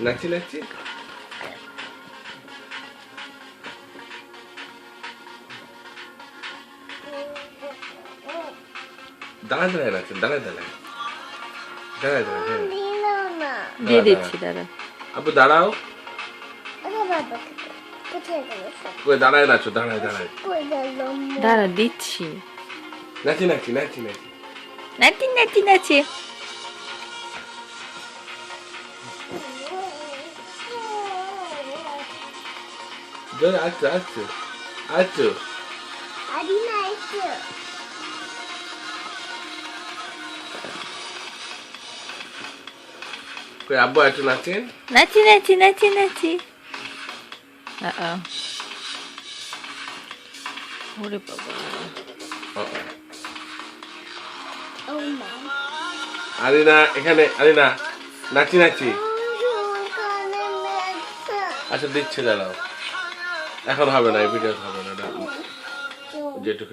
নাচি নাচি দাঁড়ায় দাঁড়ায় নাচেন, দাঁড়ায় দাঁড়ায় দাঁড়ায় দাঁড়ায়। দিয়ে দিচ্ছি দাদা। আব্বু দাঁড়াও, কই দাঁড়ায় নাচো, দাঁড়ায় দাঁড়ায় দাঁড়া দিচ্ছি। নাচি নাচি নাচি নাচি। নাচি নাচি নাচি। আচ্ছা আচ্ছা আচ্ছা কই আব্বু একটু নাচেন। নাচি নাচি নাচি নাচি। ওরে বাবা। আরিনা এখানে, আরিনা নাচি নাচি। আচ্ছা দিচ্ছে দাঁড়াও, এখন হবে না, এই ভিডিও হবে না, যেটুকু